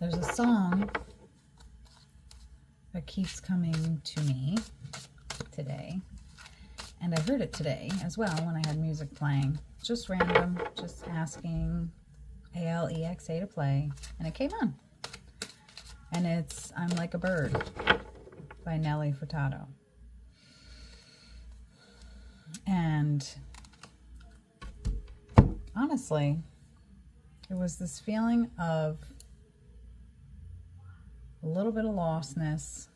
There's a song that keeps coming to me today, and I heard it today as well when I had music playing. Just random, just asking Alexa to play, and it came on. And it's I'm Like a Bird by Nelly Furtado. And honestly, it was this feeling of a little bit of lostness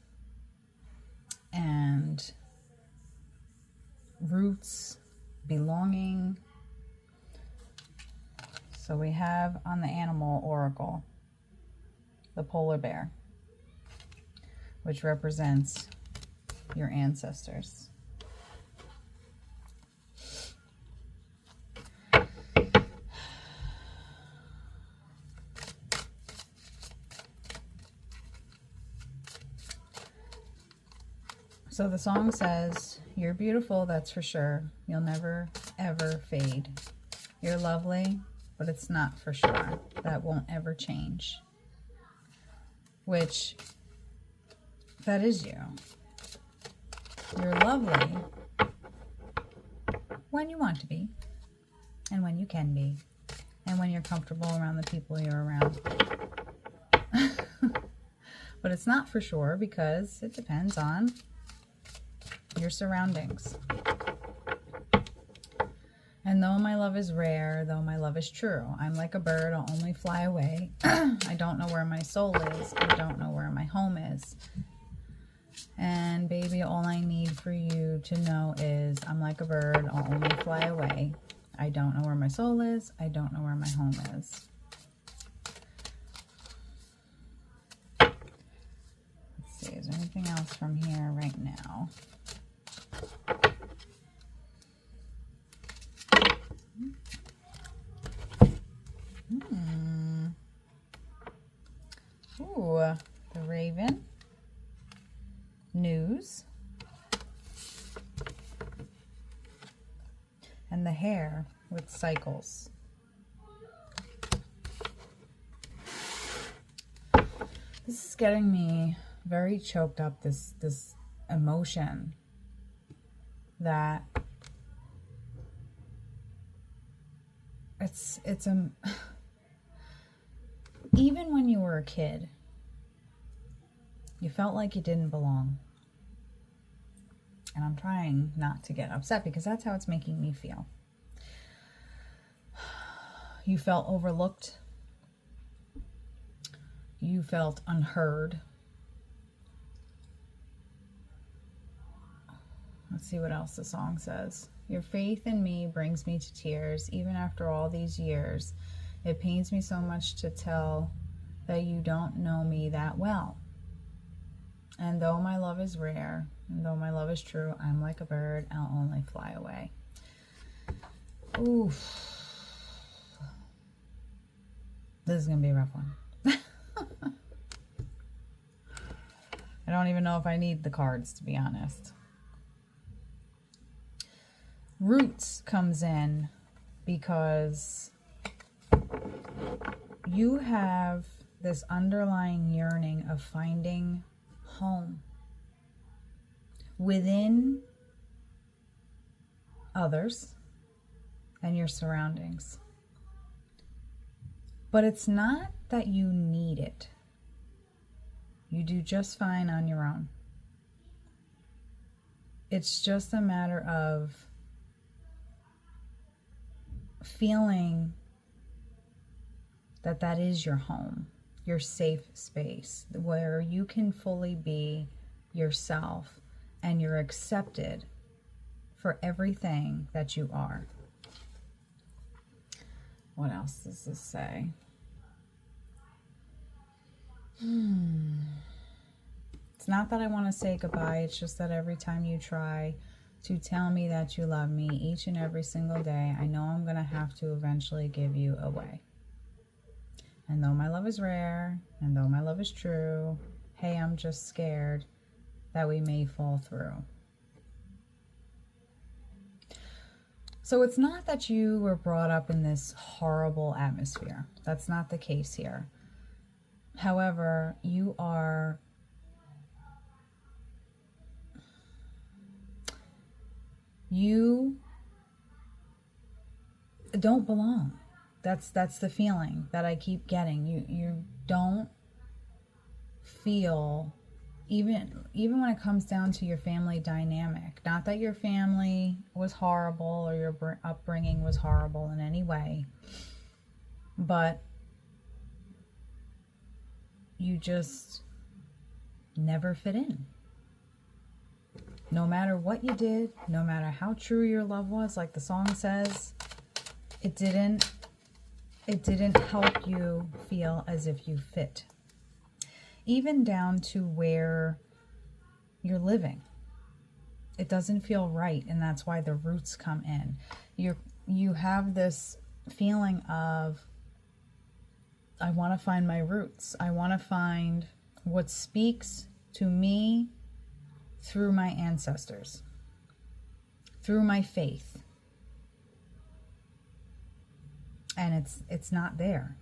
and roots, belonging. So we have on the animal oracle the polar bear, which represents your ancestors. So the song says, "You're beautiful, that's for sure. You'll never, ever fade. You're lovely, but it's not for sure. That won't ever change." Which, that is you. You're lovely when you want to be, and when you can be, and when you're comfortable around the people you're around. But it's not for sure because it depends on your surroundings. And though my love is rare, though my love is true, I'm like a bird, I'll only fly away. I don't know where my soul is. I don't know where my home is. And baby, all I need for you to know is I'm like a bird, I'll only fly away. I don't know where my soul is. I don't know where my home is. Let's see, is there anything else from here right now? Ooh, the raven, news, and the hare with cycles. This is getting me very choked up, this emotion that it's even when you were a kid, you felt like you didn't belong. And I'm trying not to get upset because that's how it's making me feel. You felt overlooked. You felt unheard. Let's see what else the song says. Your faith in me brings me to tears, even after all these years. It pains me so much to tell that you don't know me that well. And though my love is rare, and though my love is true, I'm like a bird, I'll only fly away. Oof. This is going to be a rough one. I don't even know if I need the cards, to be honest. Roots comes in because you have this underlying yearning of finding home within others and your surroundings. But it's not that you need it. You do just fine on your own. It's just a matter of feeling that that is your home, your safe space, where you can fully be yourself and you're accepted for everything that you are. What else does this say? It's not that I want to say goodbye. It's just that every time you try to tell me that you love me each and every single day, I know I'm going to have to eventually give you away. And though my love is rare, and though my love is true, hey, I'm just scared that we may fall through. So it's not that you were brought up in this horrible atmosphere. That's not the case here. However, you don't belong. That's the feeling that I keep getting. You don't feel, even when it comes down to your family dynamic, not that your family was horrible or your upbringing was horrible in any way, but you just never fit in. No matter what you did, no matter how true your love was, like the song says, it didn't help you feel as if you fit. Even down to where you're living. It doesn't feel right, and that's why the roots come in. You have this feeling of, I want to find my roots. I want to find what speaks to me through my ancestors, through my faith. And it's not there.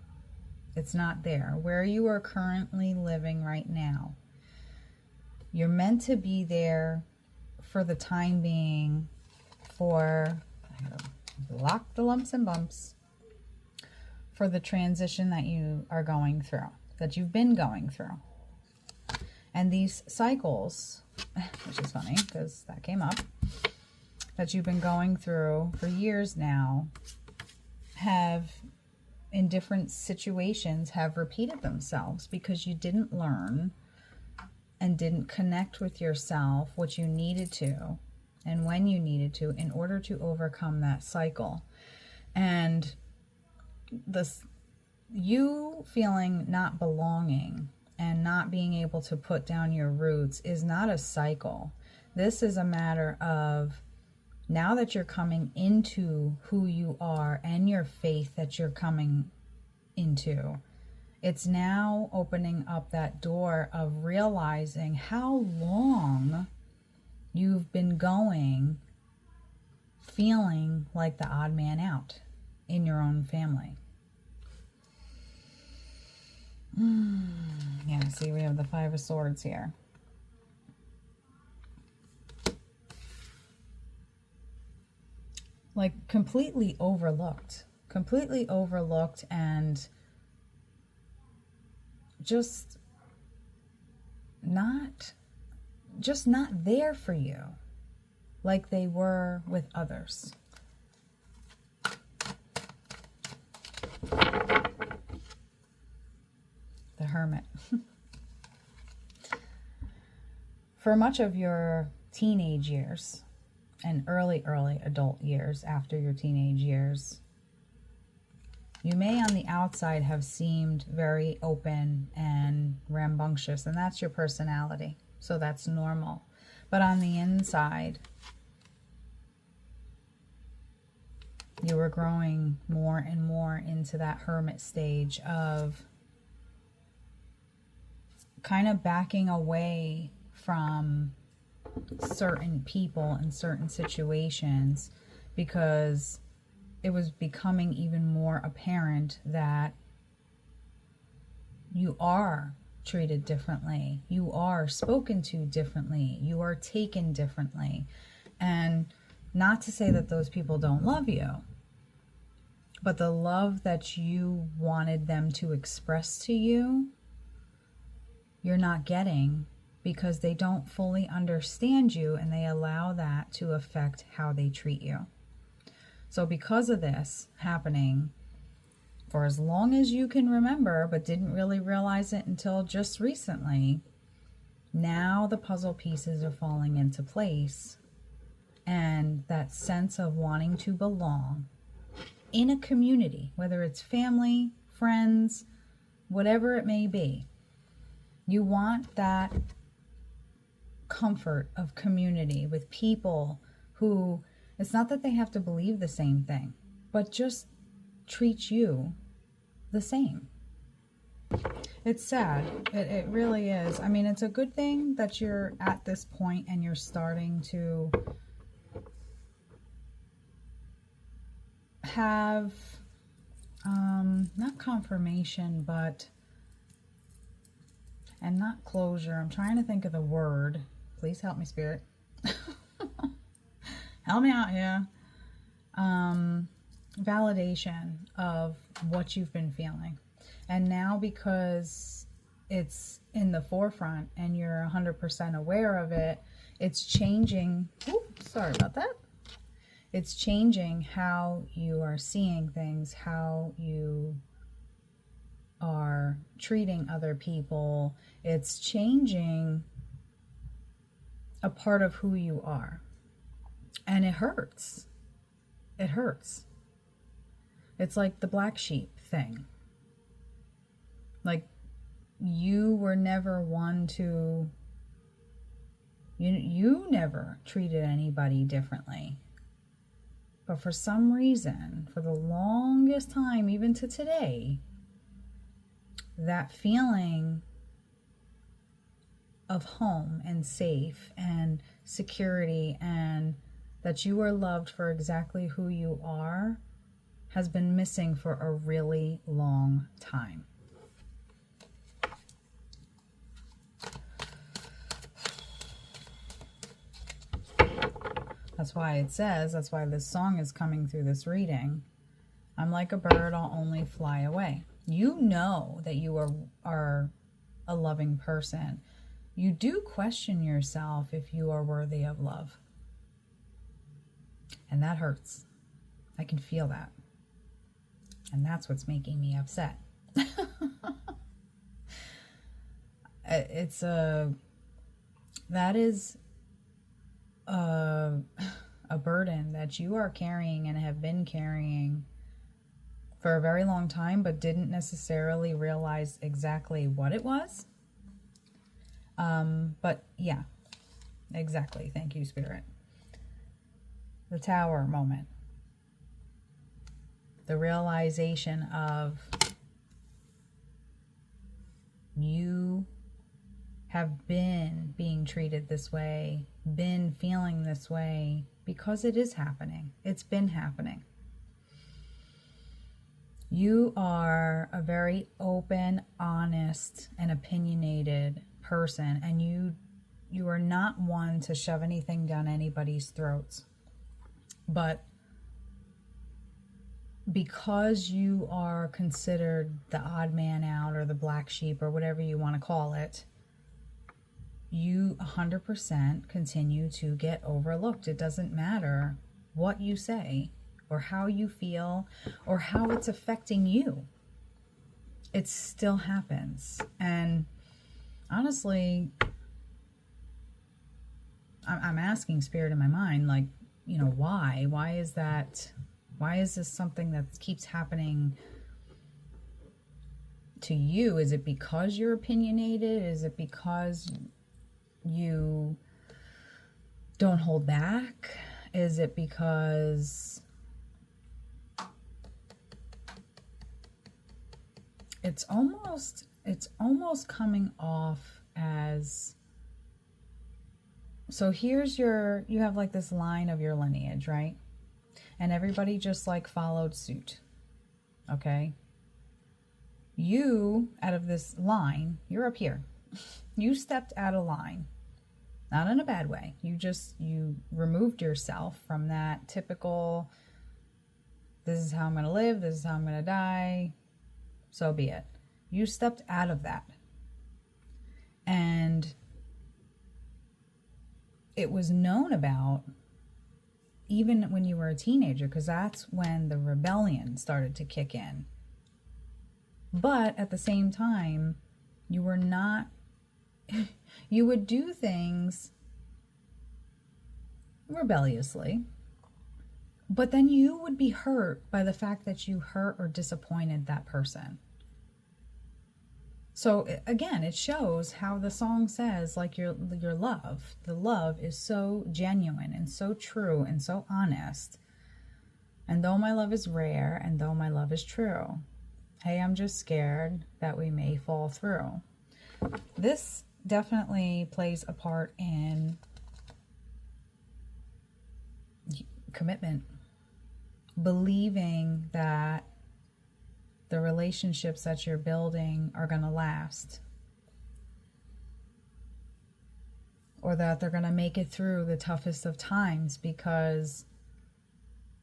It's not there. Where you are currently living right now, you're meant to be there for the time being, for, I gotta block the lumps and bumps, for the transition that you are going through, that you've been going through. And these cycles, which is funny because that came up, that you've been going through for years now, have, in different situations, have repeated themselves because you didn't learn and didn't connect with yourself what you needed to and when you needed to in order to overcome that cycle. And you feeling not belonging and not being able to put down your roots is not a cycle. This is a matter of, now that you're coming into who you are and your faith that you're coming into, it's now opening up that door of realizing how long you've been going feeling like the odd man out in your own family. Yeah, see, we have the Five of Swords here. Like completely overlooked and just not there for you like they were with others. The Hermit. For much of your teenage years and early adult years, after your teenage years, you may on the outside have seemed very open and rambunctious, and that's your personality, so that's normal. But on the inside, you were growing more and more into that hermit stage of kind of backing away from certain people and certain situations because it was becoming even more apparent that you are treated differently, you are spoken to differently, you are taken differently. And not to say that those people don't love you, but the love that you wanted them to express to you, you're not getting because they don't fully understand you and they allow that to affect how they treat you. So because of this happening for as long as you can remember, but didn't really realize it until just recently, now the puzzle pieces are falling into place. And that sense of wanting to belong in a community, whether it's family, friends, whatever it may be, you want that comfort of community with people who, it's not that they have to believe the same thing, but just treat you the same. It's sad. It really is. I mean, it's a good thing that you're at this point and you're starting to have, not confirmation, but and not closure. I'm trying to think of the word. Please help me, Spirit. Help me out here. Validation of what you've been feeling. And now, because it's in the forefront and you're 100% aware of it, it's changing. Oops, sorry about that. It's changing how you are seeing things, how you are treating other people. It's changing a part of who you are. And it hurts. It hurts. It's like the black sheep thing. Like, you were never one to, you never treated anybody differently. But for some reason, for the longest time, even to today, that feeling of home and safe and security and that you are loved for exactly who you are has been missing for a really long time. That's why it says, that's why this song is coming through this reading. I'm like a bird, I'll only fly away. You know that you are a loving person. You do question yourself if you are worthy of love. And that hurts. I can feel that. And that's what's making me upset. That is a burden that you are carrying and have been carrying for a very long time, but didn't necessarily realize exactly what it was. But yeah, exactly. Thank you, Spirit. The Tower moment. The realization of you have been being treated this way, been feeling this way, because it is happening. It's been happening. You are a very open, honest, and opinionated person, and you are not one to shove anything down anybody's throats. But because you are considered the odd man out or the black sheep or whatever you want to call it, you 100% continue to get overlooked. It doesn't matter what you say or how you feel or how it's affecting you. It still happens. And honestly, I'm asking Spirit in my mind, like, you know, why? Why is that? Why is this something that keeps happening to you? Is it because you're opinionated? Is it because you don't hold back? Is it because it's almost coming off as, so here's you have like this line of your lineage, right? And everybody just like followed suit. Okay? You, out of this line, you're up here. You stepped out of line. Not in a bad way. You removed yourself from that typical, this is how I'm going to live, this is how I'm going to die, so be it. You stepped out of that. And it was known about even when you were a teenager, because that's when the rebellion started to kick in. But at the same time, you were not, you would do things rebelliously, but then you would be hurt by the fact that you hurt or disappointed that person. So again, it shows how the song says, like, your love, the love is so genuine and so true and so honest. And though my love is rare and though my love is true, hey, I'm just scared that we may fall through. This definitely plays a part in commitment, believing that the relationships that you're building are going to last. or that they're going to make it through the toughest of times, because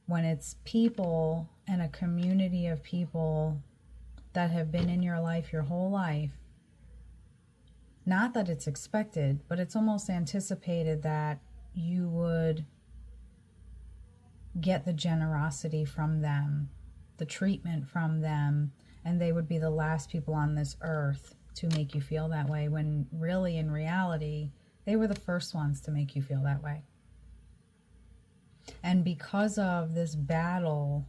when it's people and a community of people that have been in your life your whole life, not that it's expected, but it's almost anticipated that you would get the generosity from them, the treatment from them, and they would be the last people on this earth to make you feel that way, when really, in reality, they were the first ones to make you feel that way. And because of this battle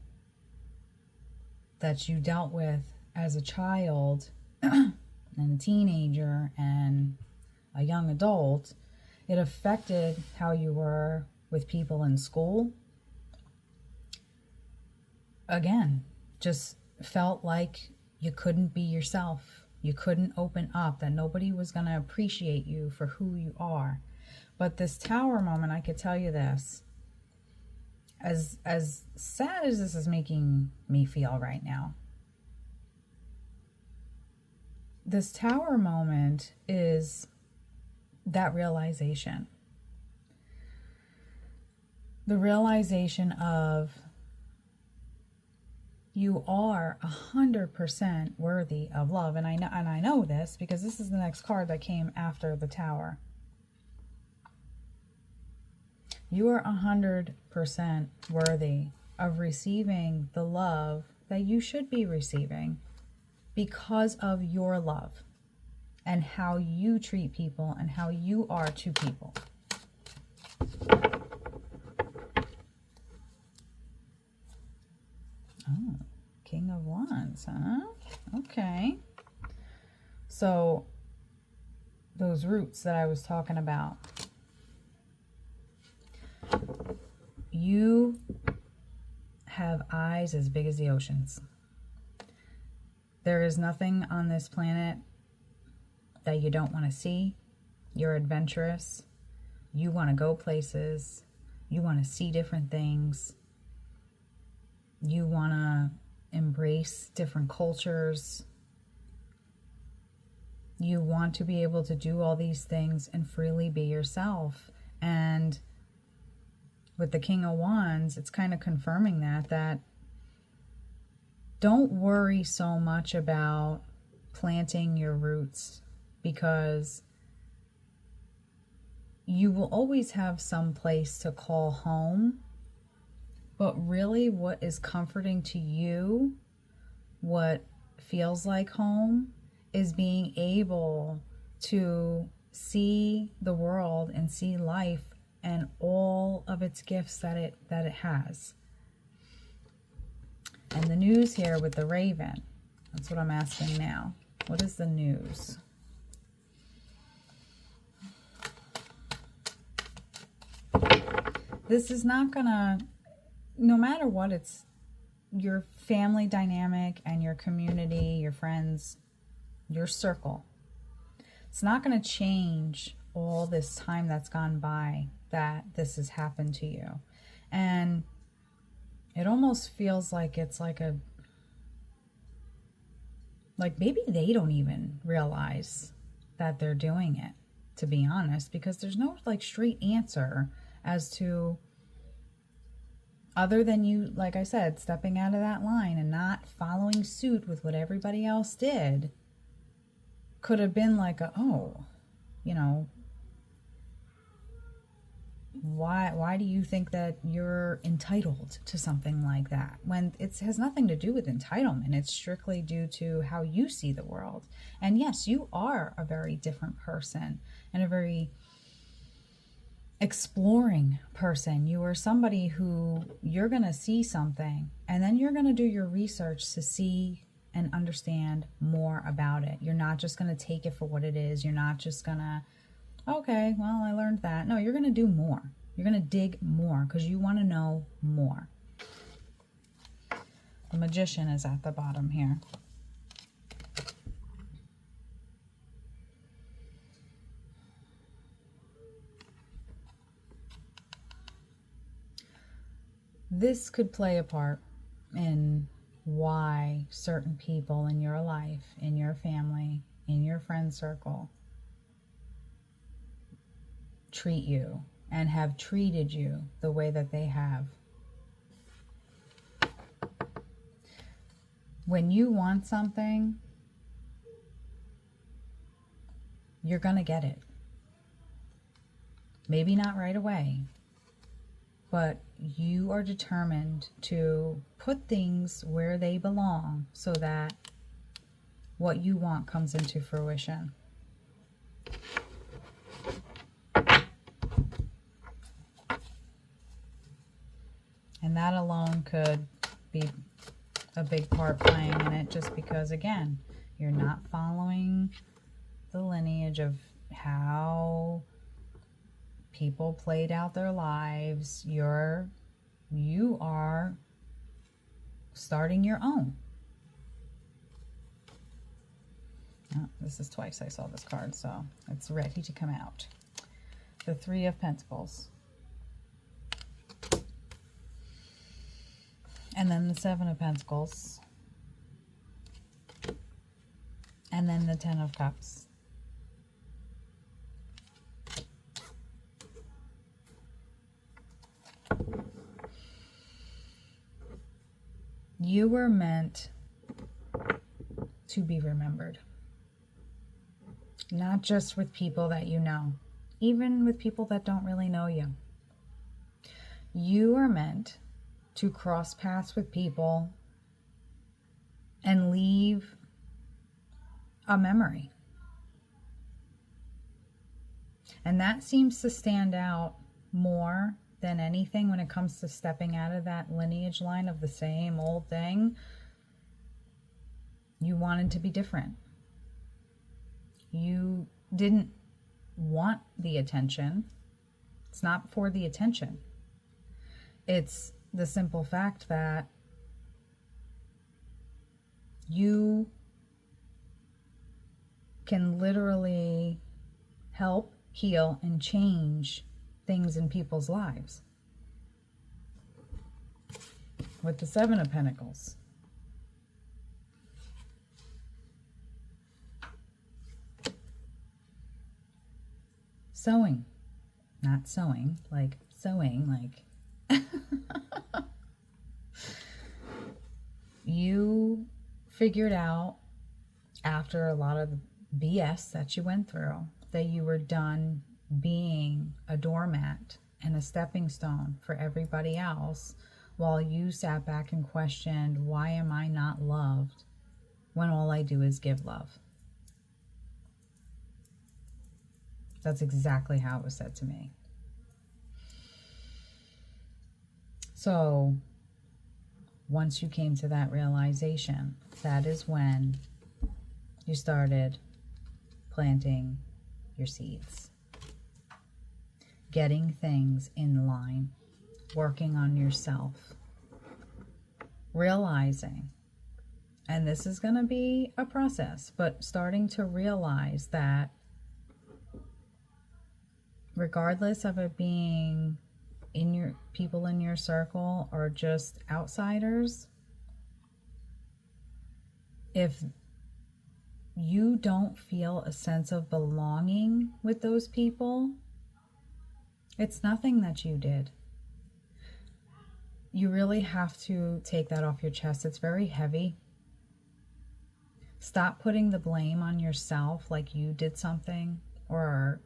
that you dealt with as a child and a teenager and a young adult, it affected how you were with people in school. Again, just felt like you couldn't be yourself. You couldn't open up, that nobody was going to appreciate you for who you are. But this tower moment, I could tell you this, as sad as this is making me feel right now, this tower moment is that realization. The realization of you are 100% worthy of love. And I know this because this is the next card that came after the tower. You are 100% worthy of receiving the love that you should be receiving because of your love and how you treat people and how you are to people. Oh, King of Wands, huh? Okay. So, those roots that I was talking about. You have eyes as big as the oceans. There is nothing on this planet that you don't want to see. You're adventurous. You want to go places. You want to see different things. You want to embrace different cultures. You want to be able to do all these things and freely be yourself. And with the King of Wands, it's kind of confirming that don't worry so much about planting your roots, because you will always have some place to call home. But really what is comforting to you, what feels like home, is being able to see the world and see life and all of its gifts that it has. And the news here with the Raven, that's what I'm asking now. What is the news? This is not gonna, no matter what, it's your family dynamic and your community, your friends, your circle. It's not going to change all this time that's gone by that this has happened to you. And it almost feels like it's like maybe they don't even realize that they're doing it, to be honest, because there's no like straight answer as to, other than you, like I said, stepping out of that line and not following suit with what everybody else did. Could have been like oh, you know, why do you think that you're entitled to something like that? When it has nothing to do with entitlement. It's strictly due to how you see the world. And yes, you are a very different person and a very exploring person. You are somebody who, you're going to see something and then you're going to do your research to see and understand more about it. You're not just going to take it for what it is. You're not just going to, okay, well, I learned that. No, you're going to do more. You're going to dig more because you want to know more. The Magician is at the bottom here. This could play a part in why certain people in your life, in your family, in your friend circle, treat you and have treated you the way that they have. When you want something, you're going to get it. Maybe not right away, but you are determined to put things where they belong so that what you want comes into fruition. And that alone could be a big part playing in it, just because, again, you're not following the lineage of how people played out their lives. You are starting your own. Oh, this is twice I saw this card, so it's ready to come out. The Three of Pentacles. And then the Seven of Pentacles. And then the Ten of Cups. You were meant to be remembered. Not just with people that you know, even with people that don't really know you. You are meant to cross paths with people and leave a memory. And that seems to stand out more than anything when it comes to stepping out of that lineage line of the same old thing. You wanted to be different. You didn't want the attention. It's not for the attention. It's the simple fact that you can literally help, heal, and change things in people's lives. With the Seven of Pentacles. Sewing. Not sewing, like sewing, like you figured out after a lot of BS that you went through that you were done being a doormat and a stepping stone for everybody else, while you sat back and questioned, why am I not loved when all I do is give love? That's exactly how it was said to me. So once you came to that realization, that is when you started planting your seeds, getting things in line, working on yourself, realizing, and this is going to be a process, but starting to realize that regardless of it being in your people in your circle or just outsiders, if you don't feel a sense of belonging with those people, it's nothing that you did. You really have to take that off your chest. It's very heavy. Stop putting the blame on yourself like you did something, or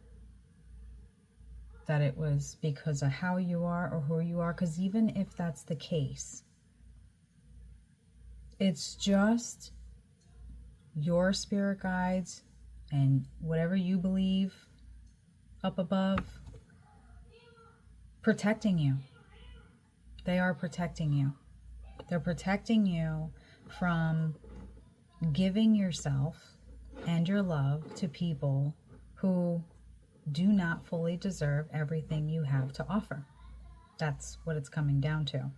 that it was because of how you are or who you are, because even if that's the case, it's just your spirit guides and whatever you believe up above protecting you. They are protecting you. They're protecting you from giving yourself and your love to people who do not fully deserve everything you have to offer. That's what it's coming down to.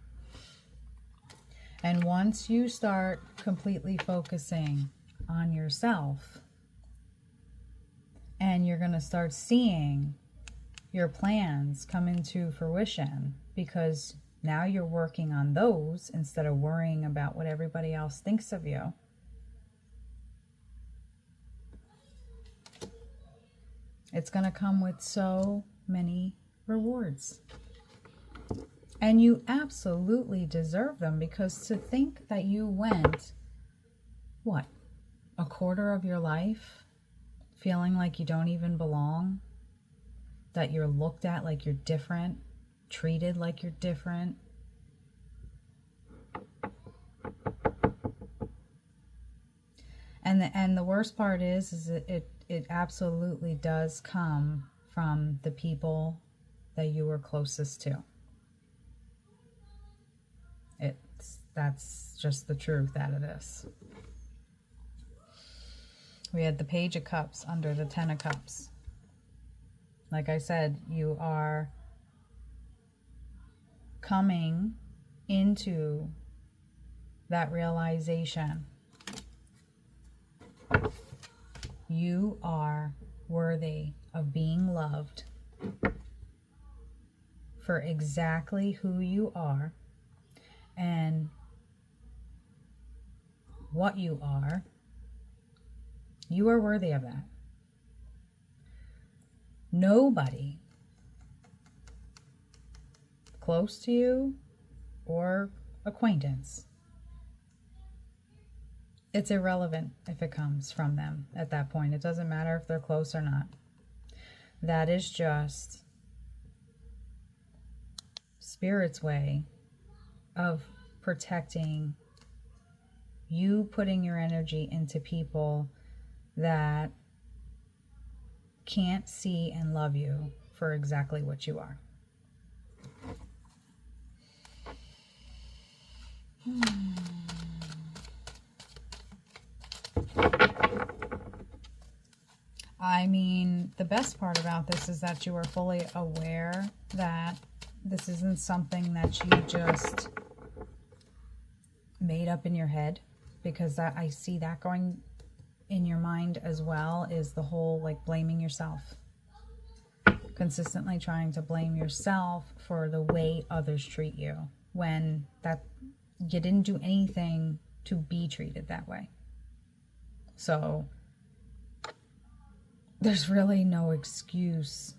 And once you start completely focusing on yourself, and you're going to start seeing your plans come into fruition, because now you're working on those instead of worrying about what everybody else thinks of you. It's going to come with so many rewards. And you absolutely deserve them, because to think that you went, what, a quarter of your life feeling like you don't even belong, that you're looked at like you're different, treated like you're different. And the worst part is it absolutely does come from the people that you were closest to. That's just the truth out of this. We had the Page of Cups under the Ten of Cups. Like I said, you are coming into that realization. You are worthy of being loved for exactly who you are and what you are. You are worthy of that. Nobody close to you or acquaintance, it's irrelevant if it comes from them at that point. It doesn't matter if they're close or not. That is just Spirit's way of protecting you, putting your energy into people that can't see and love you for exactly what you are. I mean, the best part about this is that you are fully aware that this isn't something that you just made up in your head, because that I see that going in your mind as well, is the whole like blaming yourself. Consistently trying to blame yourself for the way others treat you, when that you didn't do anything to be treated that way. So there's really no excuse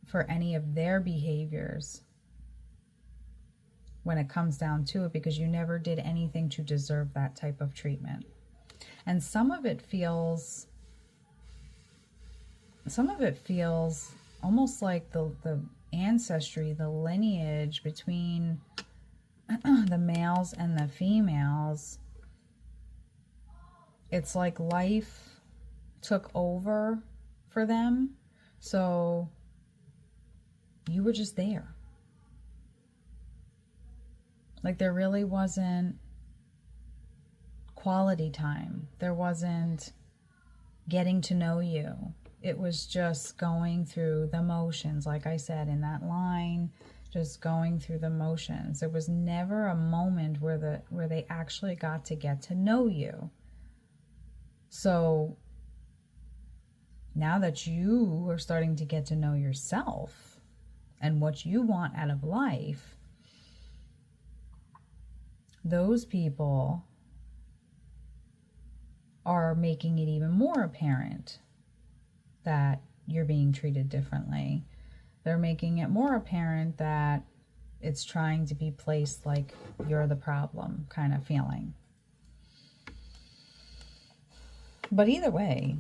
for any of their behaviors when it comes down to it, because you never did anything to deserve that type of treatment. And some of it feels almost like the ancestry, the lineage between the males and the females. It's like life took over for them, so you were just there. Like there really wasn't quality time. There wasn't getting to know you. It was just going through the motions, like I said in that line, just going through the motions. There was never a moment where they actually got to know you. So now that you are starting to get to know yourself and what you want out of life, those people are making it even more apparent that you're being treated differently. They're making it more apparent that it's trying to be placed like you're the problem kind of feeling. But either way,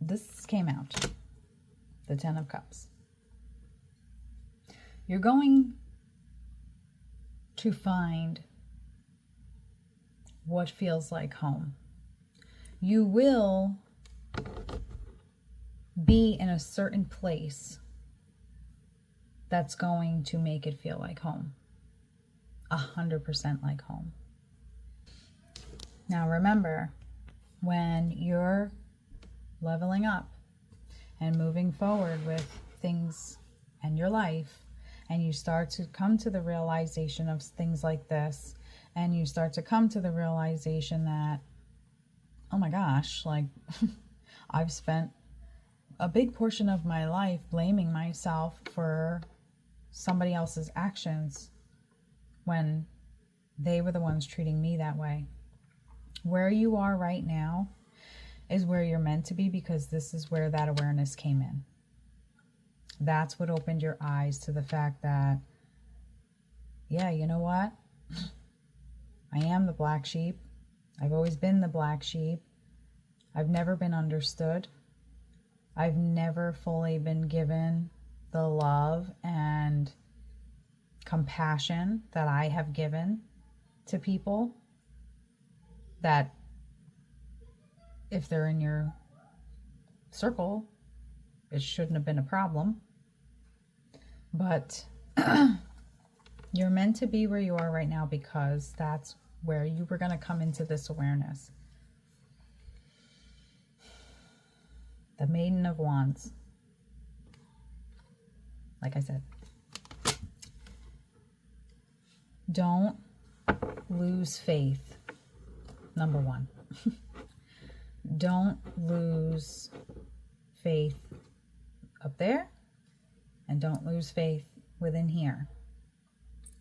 this came out, the Ten of Cups. You're going to find what feels like home. You will be in a certain place that's going to make it feel like home. 100% like home. Now remember, when you're leveling up and moving forward with things and your life, and you start to come to the realization of things like this, and you start to come to the realization that, oh my gosh, like I've spent a big portion of my life blaming myself for somebody else's actions when they were the ones treating me that way. Where you are right now, is where you're meant to be, because this is where that awareness came in. That's what opened your eyes to the fact that, yeah, you know what? I am the black sheep. I've always been the black sheep. I've never been understood. I've never fully been given the love and compassion that I have given to people, that if they're in your circle, it shouldn't have been a problem. But you're meant to be where you are right now, because that's where you were going to come into this awareness. The Maiden of Wands. Like I said, don't lose faith. Number one. Don't lose faith up there, and don't lose faith within here.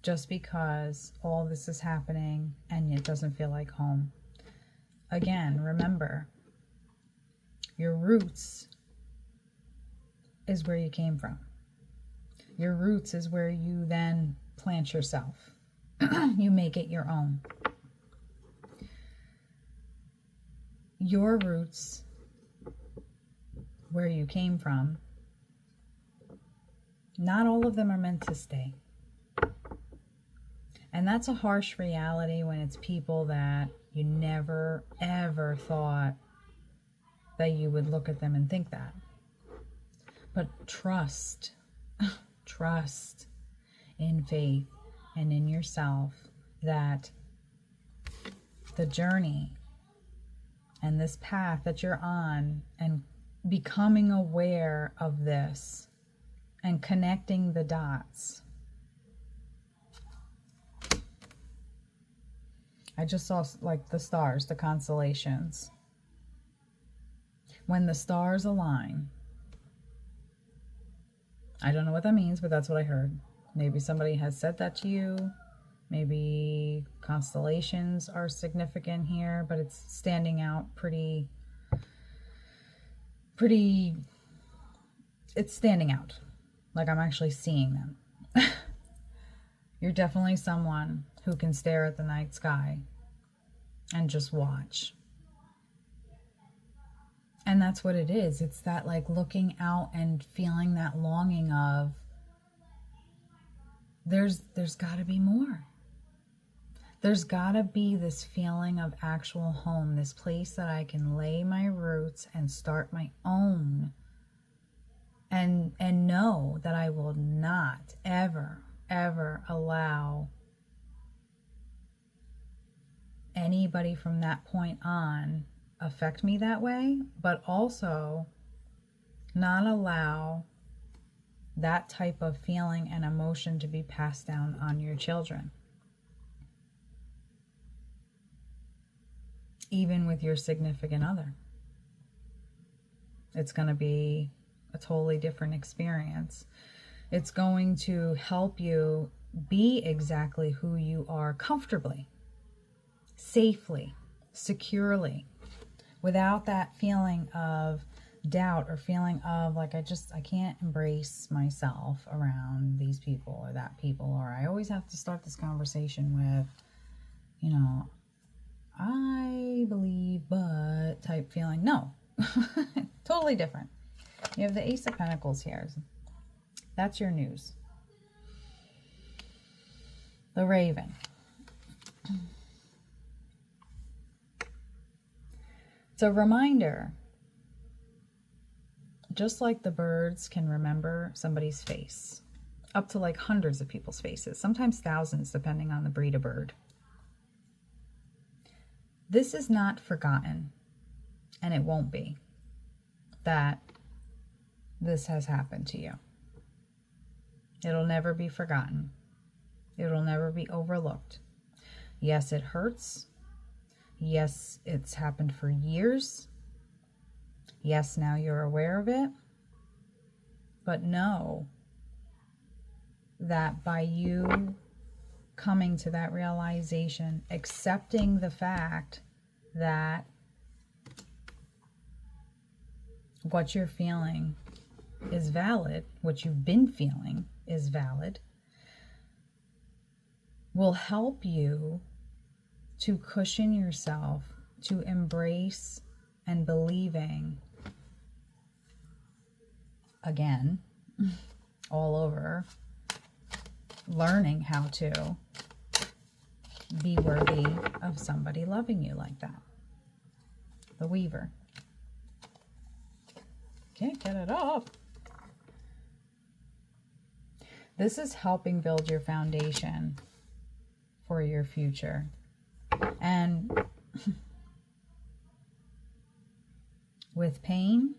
Just because all this is happening and it doesn't feel like home. Again, remember, your roots is where you came from. Your roots is where you then plant yourself. You make it your own. Your roots, where you came from, not all of them are meant to stay. And that's a harsh reality when it's people that you never, ever thought that you would look at them and think that. But trust in faith and in yourself that the journey and this path that you're on, and becoming aware of this and connecting the dots. I just saw like the stars, the constellations. When the stars align, I don't know what that means, but that's what I heard. Maybe somebody has said that to you. Maybe constellations are significant here, but it's standing out pretty, it's standing out. Like I'm actually seeing them. You're definitely someone who can stare at the night sky and just watch. And that's what it is. It's that like looking out and feeling that longing of, there's got to be more. There's got to be this feeling of actual home, this place that I can lay my roots and start my own, and know that I will not ever allow anybody from that point on affect me that way, but also not allow that type of feeling and emotion to be passed down on your children. Even with your significant other. It's going to be a totally different experience. It's going to help you be exactly who you are comfortably, safely, securely, without that feeling of doubt or feeling of like, I can't embrace myself around these people or that people, or I always have to start this conversation with, I believe, but type feeling. No, totally different. You have the Ace of Pentacles here. That's your news. The Raven. It's a reminder, just like the birds can remember somebody's face, up to like hundreds of people's faces, sometimes thousands, depending on the breed of bird. This is not forgotten, and it won't be, that this has happened to you. It'll never be forgotten. It'll never be overlooked. Yes, it hurts. Yes, it's happened for years. Yes, now you're aware of it. But know that by you coming to that realization, accepting the fact that what you're feeling is valid, what you've been feeling is valid, will help you to cushion yourself, to embrace and believing again, all over, learning how to be worthy of somebody loving you like that. The Weaver. Can't get it up. This is helping build your foundation for your future. And with pain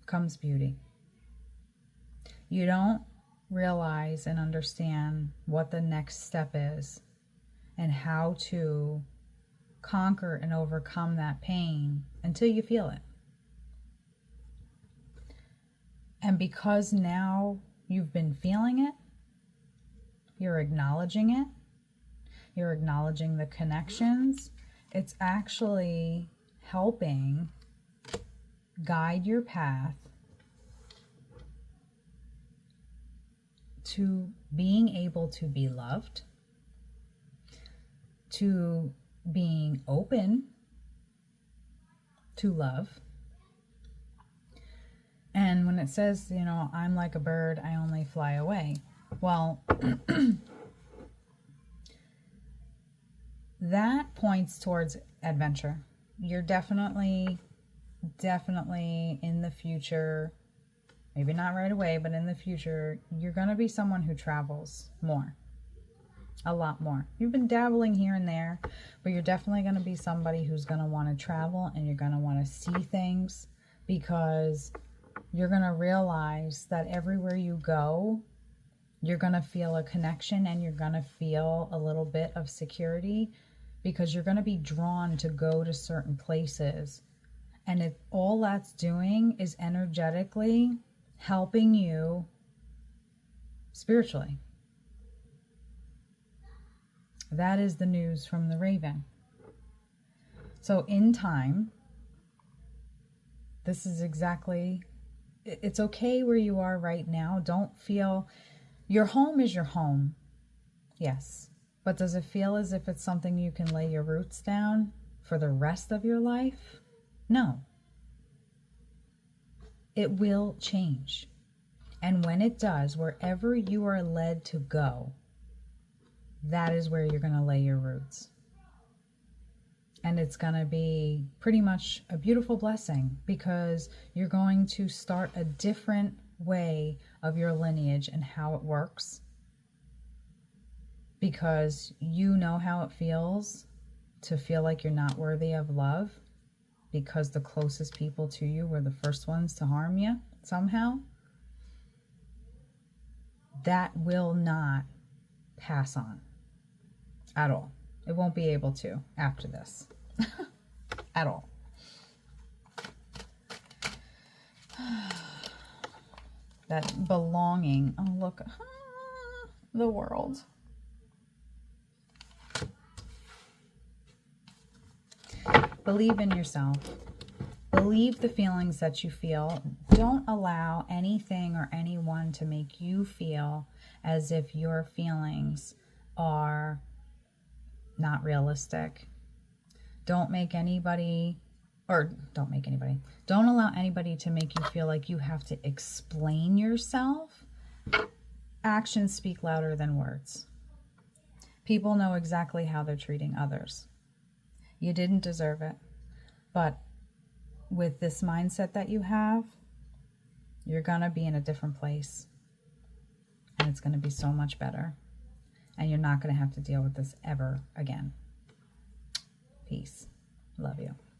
comes beauty. You don't realize and understand what the next step is and how to conquer and overcome that pain until you feel it. And because now you've been feeling it, you're acknowledging it, you're acknowledging the connections, it's actually helping guide your path to being able to be loved, to being open to love. And when it says, you know, I'm like a bird, I only fly away. Well, that points towards adventure. You're definitely in the future, maybe not right away, but in the future, you're going to be someone who travels more. A lot more. You've been dabbling here and there, but you're definitely going to be somebody who's going to want to travel, and you're going to want to see things, because you're going to realize that everywhere you go, you're going to feel a connection, and you're going to feel a little bit of security, because you're going to be drawn to go to certain places. And all that's doing is energetically helping you spiritually. That is the news from the Raven. So in time, this is exactly, it's okay where you are right now. Don't feel, your home is your home. Yes. But does it feel as if it's something you can lay your roots down for the rest of your life? No. It will change. And when it does, wherever you are led to go, that is where you're going to lay your roots. And it's going to be pretty much a beautiful blessing, because you're going to start a different way of your lineage and how it works. Because you know how it feels to feel like you're not worthy of love, because the closest people to you were the first ones to harm you somehow. That will not pass on at all. It won't be able to after this at all. That belonging. Oh, look. The world. Believe in yourself. Believe the feelings that you feel. Don't allow anything or anyone to make you feel as if your feelings are not realistic. Don't allow anybody to make you feel like you have to explain yourself. Actions speak louder than words. People know exactly how they're treating others. You didn't deserve it. But with this mindset that you have, you're going to be in a different place. And it's going to be so much better. And you're not going to have to deal with this ever again. Peace. Love you.